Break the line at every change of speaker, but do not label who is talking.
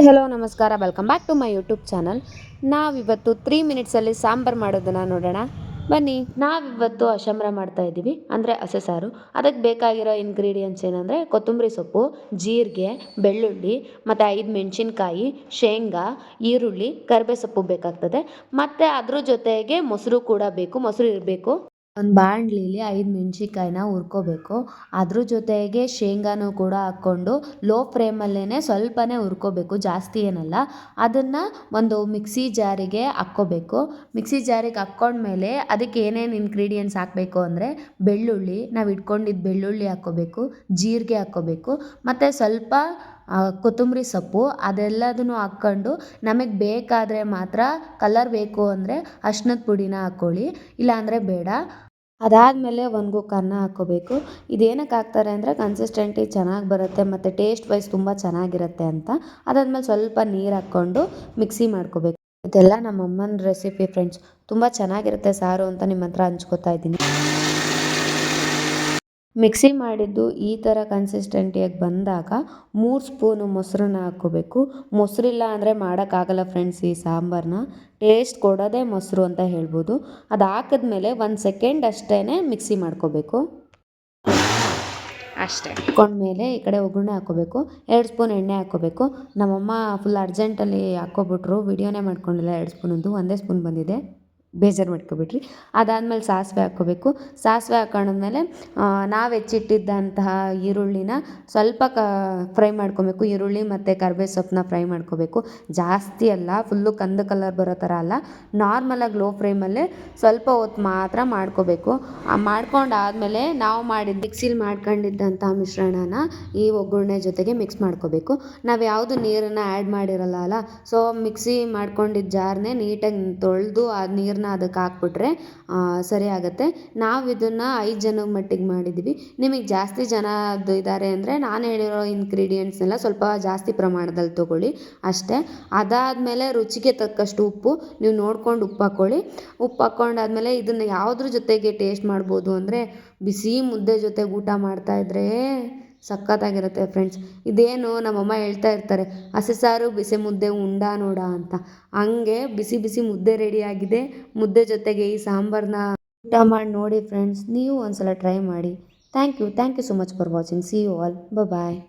Hi hello ನಮಸ್ಕಾರ, welcome back to my YouTube channel. ನಾವಿವತ್ತು 3 ಮಿನಿಟ್ಸಲ್ಲಿ ಸಾಂಬಾರು ಮಾಡೋದನ್ನು ನೋಡೋಣ ಬನ್ನಿ. ನಾವಿವತ್ತು ಅಶಂಬ್ರ ಮಾಡ್ತಾ ಇದ್ದೀವಿ, ಅಂದರೆ ಹಸೆ ಸಾರು. ಅದಕ್ಕೆ ಬೇಕಾಗಿರೋ ಇಂಗ್ರೀಡಿಯೆಂಟ್ಸ್ ಏನಂದರೆ ಕೊತ್ತಂಬರಿ ಸೊಪ್ಪು, ಜೀರಿಗೆ, ಬೆಳ್ಳುಳ್ಳಿ ಮತ್ತು 5 ಮೆಣಸಿನ್ಕಾಯಿ, ಶೇಂಗಾ, ಈರುಳ್ಳಿ, ಕರಿಬೇವು ಸೊಪ್ಪು ಬೇಕಾಗ್ತದೆ. ಮತ್ತು ಅದ್ರ ಜೊತೆಗೆ ಮೊಸರು ಕೂಡ ಬೇಕು, ಮೊಸರು ಇರಬೇಕು. ಒಂದು ಬಾಣಲಿಲಿ 5 ಮೆಣಸಿನ್ಕಾಯಿನ ಹುರ್ಕೋಬೇಕು. ಅದ್ರ ಜೊತೆಗೆ ಶೇಂಗಾನೂ ಕೂಡ ಹಾಕ್ಕೊಂಡು ಲೋ ಫ್ಲೇಮಲ್ಲೇ ಸ್ವಲ್ಪನೇ ಹುರ್ಕೋಬೇಕು, ಜಾಸ್ತಿ ಏನಲ್ಲ. ಅದನ್ನು ಒಂದು ಮಿಕ್ಸಿ ಜಾರಿಗೆ ಹಾಕ್ಕೋಬೇಕು. ಮಿಕ್ಸಿ ಜಾರಿಗೆ ಹಾಕ್ಕೊಂಡ್ಮೇಲೆ ಅದಕ್ಕೆ ಏನೇನು ಇಂಗ್ರೀಡಿಯೆಂಟ್ಸ್ ಹಾಕಬೇಕು ಅಂದರೆ ಬೆಳ್ಳುಳ್ಳಿ, ನಾವು ಇಟ್ಕೊಂಡಿದ್ದ ಬೆಳ್ಳುಳ್ಳಿ ಹಾಕ್ಕೋಬೇಕು, ಜೀರಿಗೆ ಹಾಕ್ಕೋಬೇಕು, ಮತ್ತು ಸ್ವಲ್ಪ ಕೊತ್ತಂಬರಿ ಸೊಪ್ಪು, ಅದೆಲ್ಲದನ್ನು ಹಾಕ್ಕೊಂಡು ನಮಗೆ ಬೇಕಾದರೆ ಮಾತ್ರ ಕಲರ್ ಬೇಕು ಅಂದರೆ ಅರ್ಶಿನದ ಪುಡಿನ ಹಾಕ್ಕೊಳ್ಳಿ, ಇಲ್ಲಾಂದರೆ ಬೇಡ. ಅದಾದಮೇಲೆ ಒಂದು ಕುಕ್ಕರ್ನ ಹಾಕ್ಕೋಬೇಕು. ಇದೇನಕ್ಕೆ ಹಾಕ್ತಾರೆ ಅಂದರೆ ಕನ್ಸಿಸ್ಟೆಂಟಿ ಚೆನ್ನಾಗಿ ಬರುತ್ತೆ ಮತ್ತು ಟೇಸ್ಟ್ ವೈಸ್ ತುಂಬ ಚೆನ್ನಾಗಿರುತ್ತೆ ಅಂತ. ಅದಾದಮೇಲೆ ಸ್ವಲ್ಪ ನೀರು ಹಾಕ್ಕೊಂಡು ಮಿಕ್ಸಿ ಮಾಡ್ಕೋಬೇಕು. ಇದೆಲ್ಲ ನಮ್ಮ ಅಮ್ಮನ ರೆಸಿಪಿ ಫ್ರೆಂಡ್ಸ್, ತುಂಬ ಚೆನ್ನಾಗಿರುತ್ತೆ ಸಾರು ಅಂತ ನಿಮ್ಮ ಹತ್ರ ಹಂಚ್ಕೋತಾ ಇದ್ದೀನಿ. ಮಿಕ್ಸಿ ಮಾಡಿದ್ದು ಈ ಥರ ಕನ್ಸಿಸ್ಟೆಂಟಿಯಾಗಿ ಬಂದಾಗ 3 ಸ್ಪೂನು ಮೊಸರನ್ನ ಹಾಕ್ಕೋಬೇಕು. ಮೊಸರಿಲ್ಲ ಅಂದರೆ ಮಾಡೋಕ್ಕಾಗಲ್ಲ ಫ್ರೆಂಡ್ಸ್ ಈ ಸಾಂಬಾರನ್ನ. ಟೇಸ್ಟ್ ಕೊಡೋದೇ ಮೊಸರು ಅಂತ ಹೇಳ್ಬೋದು. ಅದು ಹಾಕಿದ್ಮೇಲೆ 1 ಸೆಕೆಂಡ್ ಅಷ್ಟೇ ಮಿಕ್ಸಿ ಮಾಡ್ಕೋಬೇಕು. ಅಷ್ಟೇ ಹಾಕ್ಕೊಂಡ್ಮೇಲೆ ಈ ಕಡೆ ಒಗ್ಗರಣೆ ಹಾಕ್ಕೋಬೇಕು. 2 ಸ್ಪೂನ್ ಎಣ್ಣೆ ಹಾಕ್ಕೋಬೇಕು. ನಮ್ಮಮ್ಮ ಫುಲ್ ಅರ್ಜೆಂಟಲ್ಲಿ ಹಾಕ್ಕೊಬಿಟ್ರು, ವಿಡಿಯೋನೇ ಮಾಡ್ಕೊಂಡಿಲ್ಲ. 2 ಸ್ಪೂನದ್ದು 1 ಸ್ಪೂನ್ ಬಂದಿದೆ, ಬೇಜಾರು ಮಾಡ್ಕೊಬಿಟ್ರಿ. ಅದಾದಮೇಲೆ ಸಾಸಿವೆ ಹಾಕ್ಕೋಬೇಕು. ಸಾಸಿವೆ ಹಾಕೊಂಡ್ಮೇಲೆ ನಾವು ಹೆಚ್ಚಿಟ್ಟಿದ್ದಂತಹ ಈರುಳ್ಳಿನ ಸ್ವಲ್ಪ ಫ್ರೈ ಮಾಡ್ಕೊಬೇಕು. ಈರುಳ್ಳಿ ಮತ್ತು ಕರಿಬೇವು ಸೊಪ್ಪನ್ನ ಫ್ರೈ ಮಾಡ್ಕೋಬೇಕು, ಜಾಸ್ತಿ ಅಲ್ಲ, ಫುಲ್ಲು ಕಂದು ಕಲರ್ ಬರೋ ಥರ ಅಲ್ಲ, ನಾರ್ಮಲಾಗಿ ಲೋ ಫ್ಲೇಮಲ್ಲೇ ಸ್ವಲ್ಪ ಹೊತ್ತು ಮಾತ್ರ ಮಾಡ್ಕೋಬೇಕು. ಮಾಡ್ಕೊಂಡಾದಮೇಲೆ ನಾವು ಮಿಕ್ಸಿಲಿ ಮಾಡ್ಕೊಂಡಿದ್ದಂಥ ಮಿಶ್ರಣನ ಈ ಒಗ್ಗರಣೆ ಜೊತೆಗೆ ಮಿಕ್ಸ್ ಮಾಡ್ಕೋಬೇಕು. ನಾವು ಯಾವುದು ನೀರನ್ನು ಆ್ಯಡ್ ಮಾಡಿರಲ್ಲ ಅಲ್ಲ, ಸೊ ಮಿಕ್ಸಿ ಮಾಡ್ಕೊಂಡಿದ್ದ ಜಾರನ್ನೇ ನೀಟಾಗಿ ತೊಳೆದು ಆ ನೀರನ್ನ ಅದಕ್ಕೆ ಹಾಕ್ಬಿಟ್ರೆ ಸರಿ ಆಗುತ್ತೆ. ನಾವು ಇದನ್ನು 5 ಜನದ ಮಟ್ಟಿಗೆ ಮಾಡಿದ್ದೀವಿ. ನಿಮಗೆ ಜಾಸ್ತಿ ಜನ ಇದ್ದಾರೆ ಅಂದರೆ ನಾನು ಹೇಳಿರೋ ಇಂಗ್ರೀಡಿಯೆಂಟ್ಸ್ನೆಲ್ಲ ಸ್ವಲ್ಪ ಜಾಸ್ತಿ ಪ್ರಮಾಣದಲ್ಲಿ ತೊಗೊಳ್ಳಿ ಅಷ್ಟೇ. ಅದಾದಮೇಲೆ ರುಚಿಗೆ ತಕ್ಕಷ್ಟು ಉಪ್ಪು, ನೀವು ನೋಡ್ಕೊಂಡು ಉಪ್ಪು ಹಾಕ್ಕೊಳ್ಳಿ. ಉಪ್ಪು ಹಾಕ್ಕೊಂಡಾದ್ಮೇಲೆ ಇದನ್ನು ಯಾವುದ್ರ ಜೊತೆಗೆ ಟೇಸ್ಟ್ ಮಾಡ್ಬೋದು ಅಂದರೆ ಬಿಸಿ ಮುದ್ದೆ ಜೊತೆಗೆ ಊಟ ಮಾಡ್ತಾಯಿದ್ರೆ ಸಖತ್ತಾಗಿರುತ್ತೆ ಫ್ರೆಂಡ್ಸ್. ಇದೇನು ನಮ್ಮಮ್ಮ ಹೇಳ್ತಾ ಇರ್ತಾರೆ, ಹಸೆ ಸಾರು ಬಿಸಿ ಮುದ್ದೆ ಉಂಡ ನೋಡ ಅಂತ. ಹಂಗೆ ಬಿಸಿ ಬಿಸಿ ಮುದ್ದೆ ರೆಡಿಯಾಗಿದೆ. ಮುದ್ದೆ ಜೊತೆಗೆ ಈ ಸಾಂಬಾರನ್ನ ಊಟ ಮಾಡಿ ನೋಡಿ ಫ್ರೆಂಡ್ಸ್, ನೀವು ಒಂದ್ಸಲ ಟ್ರೈ ಮಾಡಿ. Thank you so much for watching. See you all, bye.